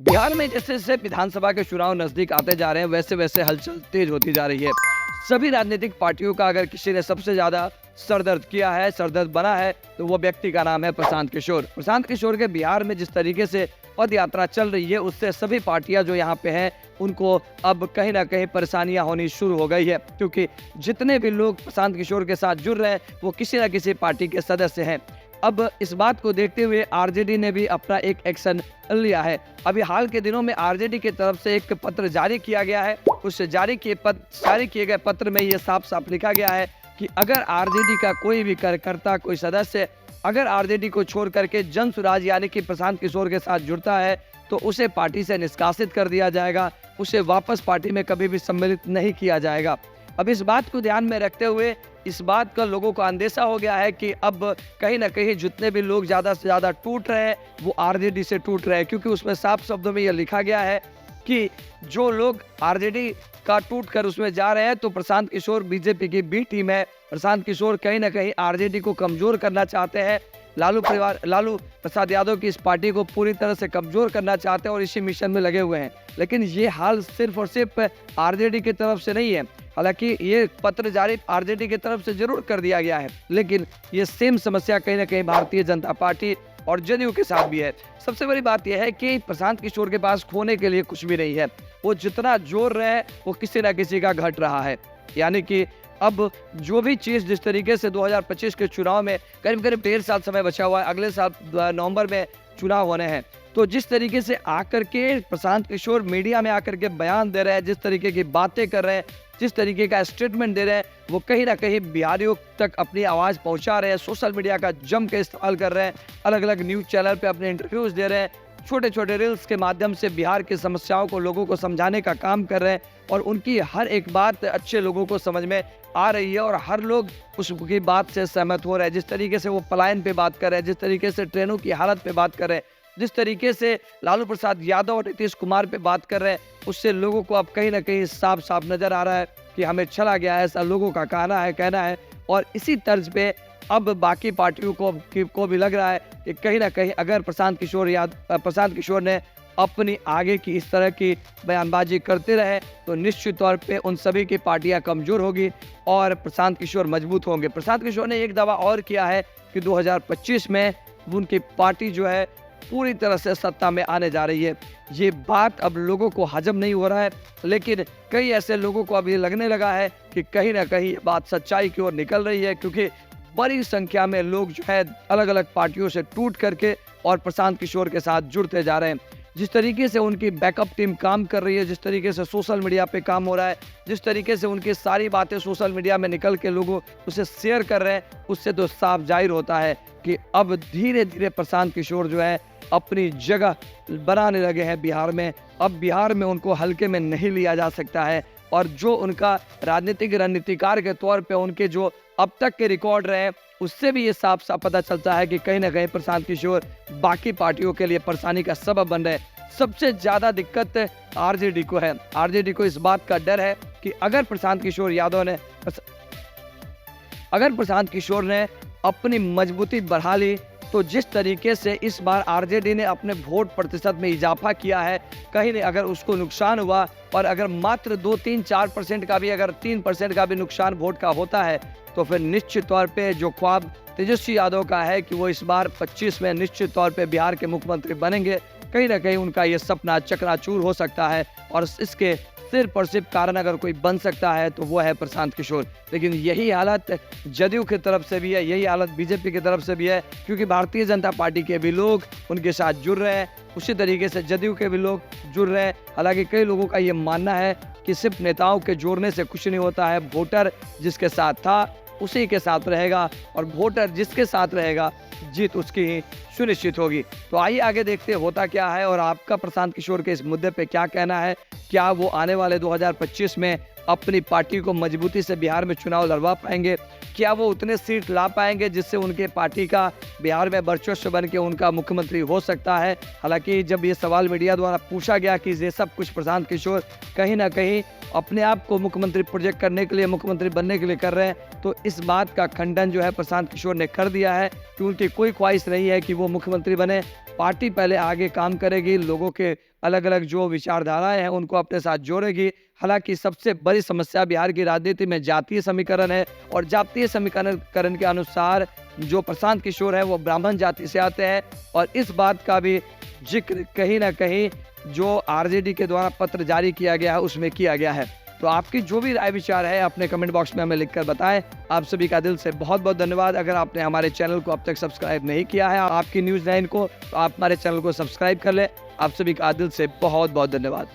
बिहार में जैसे जैसे विधानसभा के चुनाव नजदीक आते जा रहे हैं वैसे वैसे हलचल तेज होती जा रही है। सभी राजनीतिक पार्टियों का अगर किसी ने सबसे ज्यादा सरदर्द किया है, सरदर्द बना है, तो वो व्यक्ति का नाम है प्रशांत किशोर। प्रशांत किशोर के बिहार में जिस तरीके से पद यात्रा चल रही है उससे सभी पार्टियां जो यहाँ पे हैं उनको अब कहीं ना कहीं परेशानियां होनी शुरू हो गई है, क्योंकि जितने भी लोग प्रशांत किशोर के साथ जुड़ रहे हैं वो किसी न किसी पार्टी के सदस्य हैं। अब इस बात को देखते हुए आरजेडी ने भी अपना एक एक्शन लिया है। अभी हाल के दिनों में आरजेडी की तरफ से एक पत्र जारी किया गया है। उस जारी किए गए पत्र में ये साफ साफ लिखा गया है कि अगर आरजेडी का कोई भी कार्यकर्ता, कोई सदस्य अगर आरजेडी को छोड़ करके जन सुराज यानी कि प्रशांत किशोर के साथ जुड़ता है तो उसे पार्टी से निष्कासित कर दिया जाएगा, उसे वापस पार्टी में कभी भी सम्मिलित नहीं किया जाएगा। अब इस बात को ध्यान में रखते हुए इस बात का लोगों को अंदेशा हो गया है कि अब कहीं ना कहीं जितने भी लोग ज़्यादा से ज़्यादा टूट रहे हैं वो आरजेडी से टूट रहे हैं, क्योंकि उसमें साफ शब्दों में यह लिखा गया है कि जो लोग आरजेडी का टूट कर उसमें जा रहे हैं तो प्रशांत किशोर बीजेपी की बी टीम है। प्रशांत किशोर कहीं ना कहीं आरजेडी को कमज़ोर करना चाहते हैं। लालू प्रसाद यादव की इस पार्टी को पूरी तरह से कमज़ोर करना चाहते हैं और इसी मिशन में लगे हुए हैं। लेकिन ये हाल सिर्फ और सिर्फ आरजेडी की तरफ से नहीं है। हालांकि ये पत्र जारी आरजेडी की तरफ से जरूर कर दिया गया है, लेकिन ये सेम समस्या कहीं ना कहीं भारतीय जनता पार्टी और जदयू के साथ भी है। सबसे बड़ी बात यह है कि प्रशांत किशोर के पास खोने के लिए कुछ भी नहीं है। वो जितना जोर रहे हैं वो किसी न किसी का घट रहा है। यानी कि अब जो भी चीज़ जिस तरीके से 2025 के चुनाव में करीब करीब 1.5 साल समय बचा हुआ है, अगले साल नवंबर में चुनाव होने हैं, तो जिस तरीके से आकर के प्रशांत किशोर मीडिया में आकर के बयान दे रहे हैं, जिस तरीके की बातें कर रहे हैं, जिस तरीके का स्टेटमेंट दे रहे हैं, वो कहीं ना कहीं बिहारियों तक अपनी आवाज़ पहुंचा रहे हैं। सोशल मीडिया का जम के इस्तेमाल कर रहे हैं, अलग अलग न्यूज़ चैनल पे अपने इंटरव्यूज़ दे रहे हैं, छोटे छोटे रील्स के माध्यम से बिहार की समस्याओं को लोगों को समझाने का काम कर रहे हैं और उनकी हर एक बात अच्छे लोगों को समझ में आ रही है और हर लोग उसकी बात से सहमत हो रहे हैं। जिस तरीके से वो पलायन पे बात कर रहे हैं, जिस तरीके से ट्रेनों की हालत पे बात कर रहे हैं, जिस तरीके से लालू प्रसाद यादव और नीतीश कुमार पे बात कर रहे हैं, उससे लोगों को अब कहीं ना कहीं साफ साफ नजर आ रहा है कि हमें चला गया है, ऐसा लोगों का कहना है। और इसी तर्ज पे अब बाकी पार्टियों को भी लग रहा है कि कहीं ना कहीं अगर प्रशांत किशोर ने अपनी आगे की इस तरह की बयानबाजी करते रहे तो निश्चित तौर पे उन सभी की पार्टियां कमजोर होगी और प्रशांत किशोर मजबूत होंगे। प्रशांत किशोर ने एक दावा और किया है कि 2025 में उनकी पार्टी जो है पूरी तरह से सत्ता में आने जा रही है। ये बात अब लोगों को हजम नहीं हो रहा है, लेकिन कई ऐसे लोगों को अब ये लगने लगा है कि कहीं ना कहीं ये बात सच्चाई की ओर निकल रही है, क्योंकि बड़ी संख्या में लोग जो है अलग अलग पार्टियों से टूट करके और प्रशांत किशोर के साथ जुड़ते जा रहे हैं। जिस तरीके से उनकी बैकअप टीम काम कर रही है, जिस तरीके से सोशल मीडिया पे काम हो रहा है, जिस तरीके से उनकी सारी बातें सोशल मीडिया में निकल के लोगों उसे शेयर कर रहे हैं, उससे तो साफ जाहिर होता है कि अब धीरे धीरे प्रशांत किशोर जो है अपनी जगह बनाने लगे हैं बिहार में। अब बिहार में उनको हल्के में नहीं लिया जा सकता है और जो उनका राजनीतिक रणनीतिकार के तौर पे उनके जो अब तक के रिकॉर्ड रहे उससे भी ये साफ साफ पता चलता है कि कहीं ना कहीं प्रशांत किशोर बाकी पार्टियों के लिए परेशानी का सबब बन रहे हैं। सबसे ज़्यादा दिक्कत आरजेडी को है। आरजेडी को इस बात का डर है कि अगर प्रशांत किशोर ने अपनी मजबूती बढ़ा ली तो जिस तरीके से इस बार आरजेडी ने अपने वोट प्रतिशत में इजाफा किया है, कहीं नहीं अगर उसको नुकसान हुआ और अगर मात्र 2-3-4% का भी, अगर 3% का भी नुकसान वोट का होता है तो फिर निश्चित तौर पे जो ख्वाब तेजस्वी यादव का है कि वो इस बार 25 में निश्चित तौर पे बिहार के मुख्यमंत्री बनेंगे, कहीं ना कहीं उनका ये सपना चकनाचूर हो सकता है। और इसके सिर्फ और सिर्फ कारण अगर कोई बन सकता है तो वो है प्रशांत किशोर। लेकिन यही हालत जदयू की तरफ से भी है, यही हालत बीजेपी की तरफ से भी है, क्योंकि भारतीय जनता पार्टी के भी लोग उनके साथ जुड़ रहे हैं, उसी तरीके से जदयू के भी लोग जुड़ रहे हैं। हालांकि कई लोगों का ये मानना है कि सिर्फ नेताओं के जोड़ने से कुछ नहीं होता है, वोटर जिसके साथ था उसी के साथ रहेगा और वोटर जिसके साथ रहेगा जीत उसकी ही सुनिश्चित होगी। तो आइए आगे देखते होता क्या है और आपका प्रशांत किशोर के इस मुद्दे पे क्या कहना है। क्या वो आने वाले 2025 में अपनी पार्टी को मजबूती से बिहार में चुनाव लड़वा पाएंगे? क्या वो उतने सीट ला पाएंगे जिससे उनके पार्टी का बिहार में वर्चस्व बन के उनका मुख्यमंत्री हो सकता है? हालांकि जब ये सवाल मीडिया द्वारा पूछा गया कि ये सब कुछ प्रशांत किशोर कहीं ना कहीं अपने आप को मुख्यमंत्री प्रोजेक्ट करने के लिए, मुख्यमंत्री बनने के लिए कर रहे हैं, तो इस बात का खंडन जो है प्रशांत किशोर ने कर दिया है कि उनकी कोई ख्वाहिश नहीं है कि वो मुख्यमंत्री बने। पार्टी पहले आगे काम करेगी, लोगों के अलग-अलग जो विचारधाराएँ हैं उनको अपने साथ जोड़ेगी। हालाँकि सबसे बड़ी समस्या बिहार की राजनीति में जातीय समीकरण है और जातीय समीकरण के अनुसार जो प्रशांत किशोर है वो ब्राह्मण जाति से आते हैं और इस बात का भी ज़िक्र कहीं न कहीं जो आरजेडी के द्वारा पत्र जारी किया गया है उसमें किया गया है। तो आपकी जो भी राय विचार है अपने कमेंट बॉक्स में हमें लिखकर बताएं। आप सभी का दिल से बहुत-बहुत धन्यवाद। अगर आपने हमारे चैनल को अब तक सब्सक्राइब नहीं किया है आपकी न्यूज़ 9 को, तो आप हमारे चैनल को सब्सक्राइब कर लें। आप सभी का दिल से बहुत-बहुत धन्यवाद।